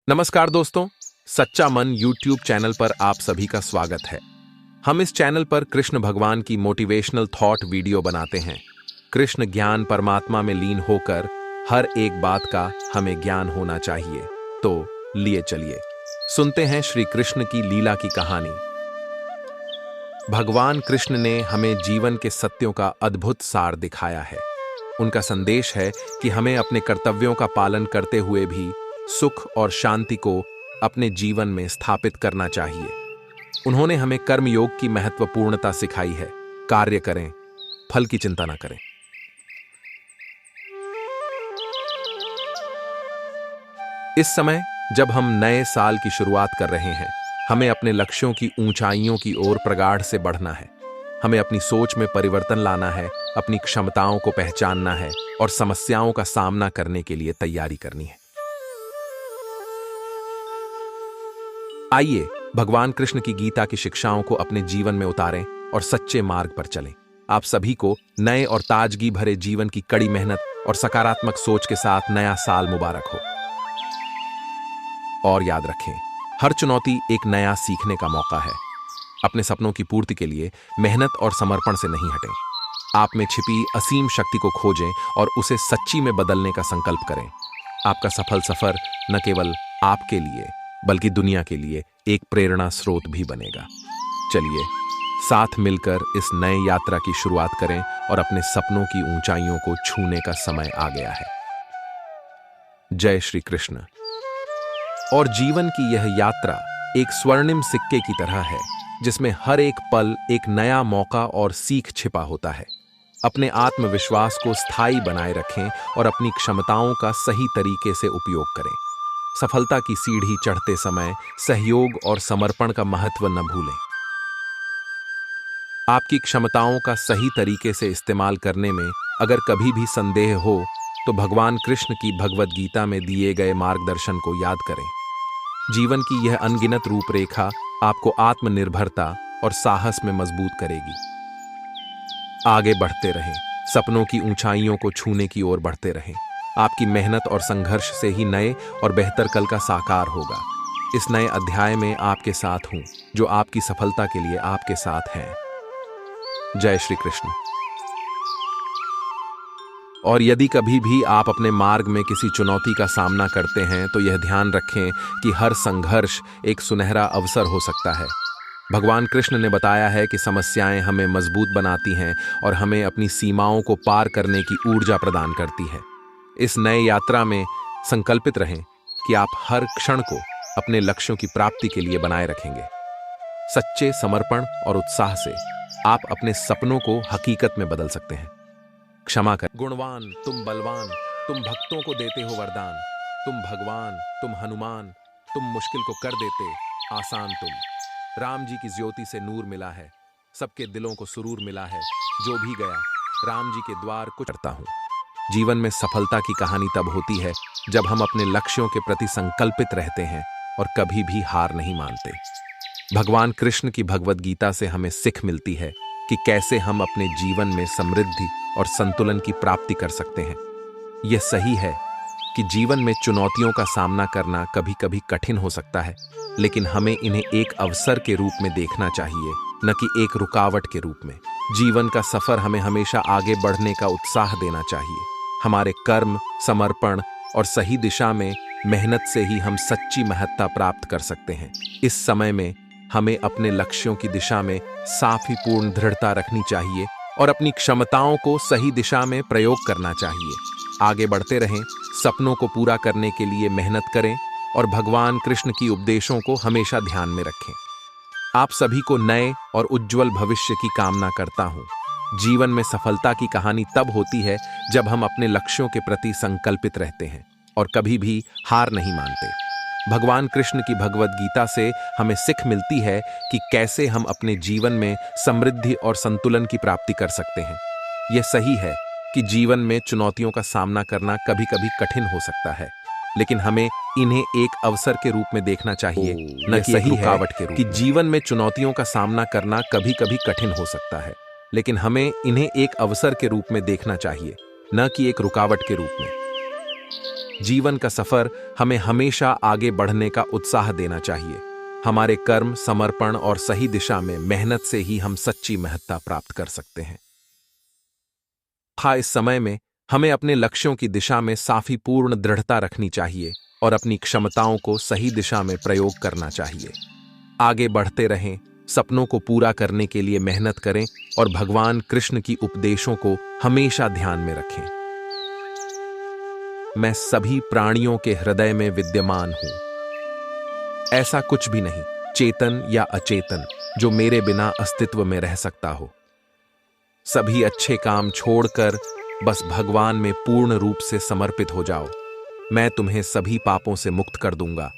नमस्कार दोस्तों, सच्चा मन यूट्यूब चैनल पर आप सभी का स्वागत है। हम इस चैनल पर कृष्ण भगवान की मोटिवेशनल थॉट वीडियो बनाते हैं। कृष्ण ज्ञान परमात्मा में लीन होकर हर एक बात का हमें ज्ञान होना चाहिए। तो लिए चलिए सुनते हैं श्री कृष्ण की लीला की कहानी। भगवान कृष्ण ने हमें जीवन के सत्यों का अद्भुत सार दिखाया है। उनका संदेश है कि हमें अपने कर्तव्यों का पालन करते हुए भी सुख और शांति को अपने जीवन में स्थापित करना चाहिए। उन्होंने हमें कर्म योग की महत्वपूर्णता सिखाई है। कार्य करें, फल की चिंता न करें। इस समय जब हम नए साल की शुरुआत कर रहे हैं, हमें अपने लक्ष्यों की ऊंचाइयों की ओर प्रगाढ़ से बढ़ना है। हमें अपनी सोच में परिवर्तन लाना है, अपनी क्षमताओं को पहचानना है और समस्याओं का सामना करने के लिए तैयारी करनी है। आइए भगवान कृष्ण की गीता की शिक्षाओं को अपने जीवन में उतारें और सच्चे मार्ग पर चलें। आप सभी को नए और ताजगी भरे जीवन की कड़ी मेहनत और सकारात्मक सोच के साथ नया साल मुबारक हो। और याद रखें, हर चुनौती एक नया सीखने का मौका है। अपने सपनों की पूर्ति के लिए मेहनत और समर्पण से नहीं हटें। आप में छिपी असीम शक्ति को खोजें और उसे सच्ची में बदलने का संकल्प करें। आपका सफल सफर न केवल आपके लिए बल्कि दुनिया के लिए एक प्रेरणा स्रोत भी बनेगा। चलिए साथ मिलकर इस नए यात्रा की शुरुआत करें और अपने सपनों की ऊंचाइयों को छूने का समय आ गया है। जय श्री कृष्ण। और जीवन की यह यात्रा एक स्वर्णिम सिक्के की तरह है, जिसमें हर एक पल एक नया मौका और सीख छिपा होता है। अपने आत्मविश्वास को स्थायी बनाए रखें और अपनी क्षमताओं का सही तरीके से उपयोग करें। सफलता की सीढ़ी चढ़ते समय सहयोग और समर्पण का महत्व न भूलें। आपकी क्षमताओं का सही तरीके से इस्तेमाल करने में अगर कभी भी संदेह हो तो भगवान कृष्ण की भगवद गीता में दिए गए मार्गदर्शन को याद करें। जीवन की यह अनगिनत रूपरेखा आपको आत्मनिर्भरता और साहस में मजबूत करेगी। आगे बढ़ते रहें, सपनों की ऊंचाइयों को छूने की ओर बढ़ते रहें। आपकी मेहनत और संघर्ष से ही नए और बेहतर कल का साकार होगा। इस नए अध्याय में आपके साथ हूं, जो आपकी सफलता के लिए आपके साथ हैं। जय श्री कृष्ण। और यदि कभी भी आप अपने मार्ग में किसी चुनौती का सामना करते हैं तो यह ध्यान रखें कि हर संघर्ष एक सुनहरा अवसर हो सकता है। भगवान कृष्ण ने बताया है कि समस्याएं हमें मजबूत बनाती हैं और हमें अपनी सीमाओं को पार करने की ऊर्जा प्रदान करती है। इस नए यात्रा में संकल्पित रहें कि आप हर क्षण को अपने लक्ष्यों की प्राप्ति के लिए बनाए रखेंगे। सच्चे समर्पण और उत्साह से आप अपने सपनों को हकीकत में बदल सकते हैं। क्षमा कर। गुणवान तुम बलवान, तुम भक्तों को देते हो वरदान। तुम भगवान, तुम हनुमान, तुम मुश्किल को कर देते आसान। तुम राम जी की ज्योति से नूर मिला है, सबके दिलों को सुरूर मिला है। जो भी गया राम जी के द्वार को करता हूं। जीवन में सफलता की कहानी तब होती है जब हम अपने लक्ष्यों के प्रति संकल्पित रहते हैं और कभी भी हार नहीं मानते। भगवान कृष्ण की भगवद गीता से हमें सीख मिलती है कि कैसे हम अपने जीवन में समृद्धि और संतुलन की प्राप्ति कर सकते हैं। यह सही है कि जीवन में चुनौतियों का सामना करना कभी कभी कठिन हो सकता है, लेकिन हमें इन्हें एक अवसर के रूप में देखना चाहिए, न कि एक रुकावट के रूप में। जीवन का सफर हमें हमेशा आगे बढ़ने का उत्साह देना चाहिए। हमारे कर्म, समर्पण और सही दिशा में मेहनत से ही हम सच्ची महत्ता प्राप्त कर सकते हैं। इस समय में हमें अपने लक्ष्यों की दिशा में साफ ही पूर्ण दृढ़ता रखनी चाहिए और अपनी क्षमताओं को सही दिशा में प्रयोग करना चाहिए। आगे बढ़ते रहें, सपनों को पूरा करने के लिए मेहनत करें और भगवान कृष्ण की उपदेशों को हमेशा ध्यान में रखें। आप सभी को नए और उज्जवल भविष्य की कामना करता हूं। जीवन में सफलता की कहानी तब होती है जब हम अपने लक्ष्यों के प्रति संकल्पित रहते हैं और कभी भी हार नहीं मानते। भगवान कृष्ण की भगवद गीता से हमें सीख मिलती है कि कैसे हम अपने जीवन में समृद्धि और संतुलन की प्राप्ति कर सकते हैं। यह सही है कि जीवन में चुनौतियों का सामना करना कभी कभी कठिन हो सकता है, लेकिन हमें इन्हें एक अवसर के रूप में देखना चाहिए, न कि एक रुकावट के रूप में। जीवन में चुनौतियों का सामना करना कभी कभी कठिन हो सकता है, लेकिन हमें इन्हें एक अवसर के रूप में देखना चाहिए, न कि एक रुकावट के रूप में। जीवन का सफर हमें हमेशा आगे बढ़ने का उत्साह देना चाहिए। हमारे कर्म, समर्पण और सही दिशा में मेहनत से ही हम सच्ची महत्ता प्राप्त कर सकते हैं। हाँ, इस समय में हमें अपने लक्ष्यों की दिशा में साफी पूर्ण दृढ़ता रखनी चाहिए और अपनी क्षमताओं को सही दिशा में प्रयोग करना चाहिए। आगे बढ़ते रहें, सपनों को पूरा करने के लिए मेहनत करें और भगवान कृष्ण की उपदेशों को हमेशा ध्यान में रखें। मैं सभी प्राणियों के हृदय में विद्यमान हूं। ऐसा कुछ भी नहीं, चेतन या अचेतन, जो मेरे बिना अस्तित्व में रह सकता हो। सभी अच्छे काम छोड़कर बस भगवान में पूर्ण रूप से समर्पित हो जाओ। मैं तुम्हें सभी पापों से मुक्त कर दूंगा।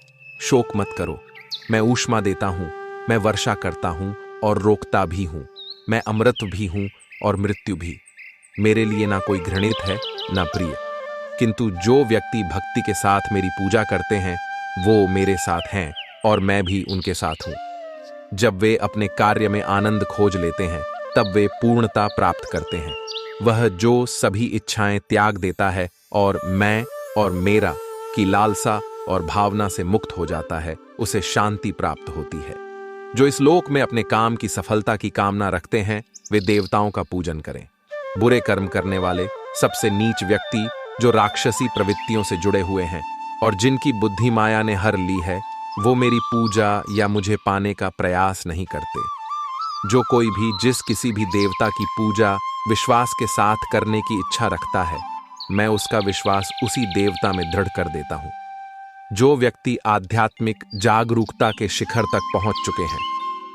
शोक मत करो। मैं ऊष्मा देता हूं, मैं वर्षा करता हूं और रोकता भी हूं। मैं अमृत भी हूं और मृत्यु भी। मेरे लिए ना कोई घृणित है ना प्रिय, किंतु जो व्यक्ति भक्ति के साथ मेरी पूजा करते हैं वो मेरे साथ हैं और मैं भी उनके साथ हूं। जब वे अपने कार्य में आनंद खोज लेते हैं तब वे पूर्णता प्राप्त करते हैं। वह जो सभी इच्छाएं त्याग देता है और मैं और मेरा की लालसा और भावना से मुक्त हो जाता है, उसे शांति प्राप्त होती है। जो इस लोक में अपने काम की सफलता की कामना रखते हैं वे देवताओं का पूजन करें। बुरे कर्म करने वाले, सबसे नीच व्यक्ति जो राक्षसी प्रवृत्तियों से जुड़े हुए हैं और जिनकी बुद्धि माया ने हर ली है, वो मेरी पूजा या मुझे पाने का प्रयास नहीं करते। जो कोई भी जिस किसी भी देवता की पूजा विश्वास के साथ करने की इच्छा रखता है, मैं उसका विश्वास उसी देवता में दृढ़ कर देता हूं। जो व्यक्ति आध्यात्मिक जागरूकता के शिखर तक पहुंच चुके हैं,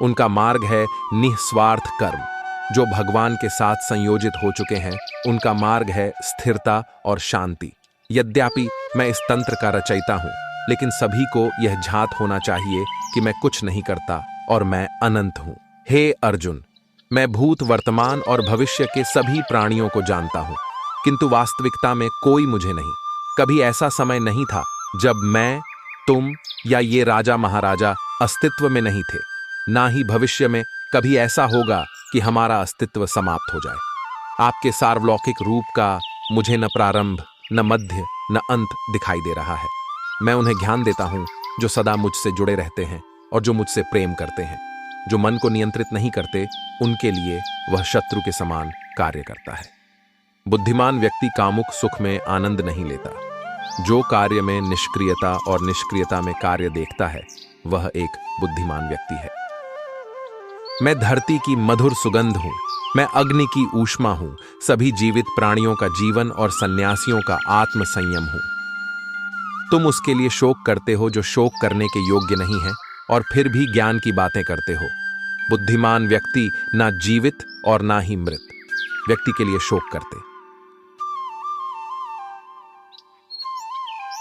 उनका मार्ग है निस्वार्थ कर्म। जो भगवान के साथ संयोजित हो चुके हैं, उनका मार्ग है स्थिरता और शांति। यद्यपि मैं इस तंत्र का रचयिता हूं, लेकिन सभी को यह झात होना चाहिए कि मैं कुछ नहीं करता और मैं अनंत हूं। हे अर्जुन, मैं भूत, वर्तमान और भविष्य के सभी प्राणियों को जानता हूं, किंतु वास्तविकता में कोई मुझे नहीं। कभी ऐसा समय नहीं था जब मैं, तुम या ये राजा महाराजा अस्तित्व में नहीं थे। ना ही भविष्य में कभी ऐसा होगा कि हमारा अस्तित्व समाप्त हो जाए। आपके सार्वलौकिक रूप का मुझे न प्रारंभ, न मध्य, न अंत दिखाई दे रहा है। मैं उन्हें ज्ञान देता हूं जो सदा मुझसे जुड़े रहते हैं और जो मुझसे प्रेम करते हैं। जो मन को नियंत्रित नहीं करते, उनके लिए वह शत्रु के समान कार्य करता है। बुद्धिमान व्यक्ति कामुक सुख में आनंद नहीं लेता। जो कार्य में निष्क्रियता और निष्क्रियता में कार्य देखता है, वह एक बुद्धिमान व्यक्ति है। मैं धरती की मधुर सुगंध हूं। मैं अग्नि की ऊष्मा हूं। सभी जीवित प्राणियों का जीवन और सन्यासियों का आत्म संयम हूं। तुम उसके लिए शोक करते हो जो शोक करने के योग्य नहीं है और फिर भी ज्ञान की बातें करते हो। बुद्धिमान व्यक्ति ना जीवित और ना ही मृत व्यक्ति के लिए शोक करते।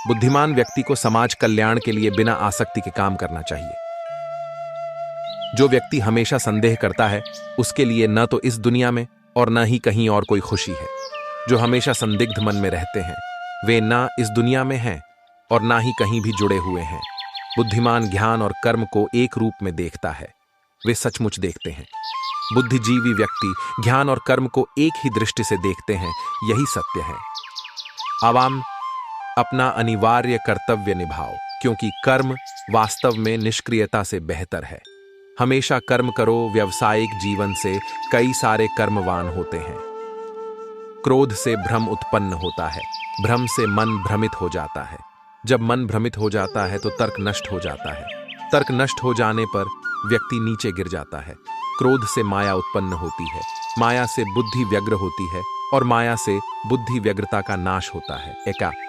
बुद्धिमान व्यक्ति को समाज कल्याण के लिए बिना आसक्ति के काम करना चाहिए। जो व्यक्ति हमेशा संदेह करता है, उसके लिए न तो इस दुनिया में और न ही कहीं और कोई खुशी है। जो हमेशा संदिग्ध मन में रहते हैं, वे ना इस दुनिया में हैं और ना ही कहीं भी जुड़े हुए हैं। बुद्धिमान ज्ञान और कर्म को एक रूप में देखता है। वे सचमुच देखते हैं। बुद्धिजीवी व्यक्ति ज्ञान और कर्म को एक ही दृष्टि से देखते हैं। यही सत्य है। आवाम अपना अनिवार्य कर्तव्य निभाओ, क्योंकि कर्म वास्तव में निष्क्रियता से बेहतर है। हमेशा कर्म करो। व्यावसायिक जीवन से कई सारे कर्मवान होते हैं। क्रोध से भ्रम उत्पन्न होता है। भ्रम से मन भ्रमित हो जाता है। जब मन भ्रमित हो जाता है तो तर्क नष्ट हो जाता है। तर्क नष्ट हो जाने पर व्यक्ति नीचे गिर जाता है। क्रोध से माया उत्पन्न होती है। माया से बुद्धि व्यग्र होती है और माया से बुद्धि व्यग्रता का नाश होता है।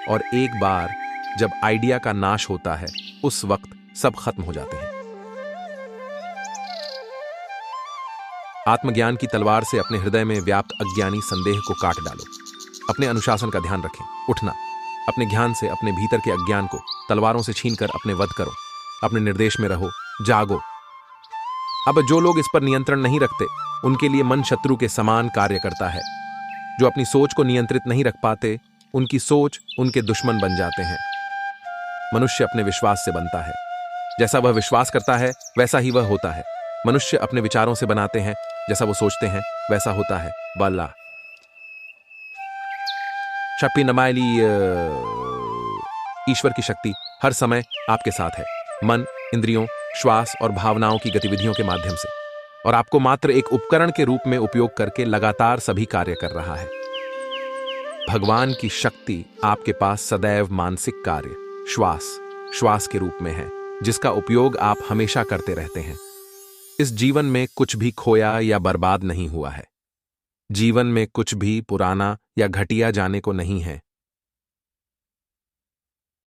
और एक बार जब आइडिया का नाश होता है, उस वक्त सब खत्म हो जाते हैं। आत्मज्ञान की तलवार से अपने हृदय में व्याप्त अज्ञानी संदेह को काट डालो। अपने अनुशासन का ध्यान रखें। उठना। अपने ज्ञान से अपने भीतर के अज्ञान को तलवारों से छीनकर अपने वध करो। अपने निर्देश में रहो। जागो। अब जो लोग इस पर नियंत्रण नहीं रखते, उनके लिए मन शत्रु के समान कार्य करता है। जो अपनी सोच को नियंत्रित नहीं रख पाते, उनकी सोच उनके दुश्मन बन जाते हैं। मनुष्य अपने विश्वास से बनता है। जैसा वह विश्वास करता है, वैसा ही वह होता है। मनुष्य अपने विचारों से बनाते हैं। जैसा वो सोचते हैं, वैसा होता है। बल्ला शपी नमाइली ईश्वर की शक्ति हर समय आपके साथ है, मन, इंद्रियों, श्वास और भावनाओं की गतिविधियों के माध्यम से, और आपको मात्र एक उपकरण के रूप में उपयोग करके लगातार सभी कार्य कर रहा है। भगवान की शक्ति आपके पास सदैव मानसिक कार्य, श्वास के रूप में है, जिसका उपयोग आप हमेशा करते रहते हैं। इस जीवन में कुछ भी खोया या बर्बाद नहीं हुआ है। जीवन में कुछ भी पुराना या घटिया जाने को नहीं है।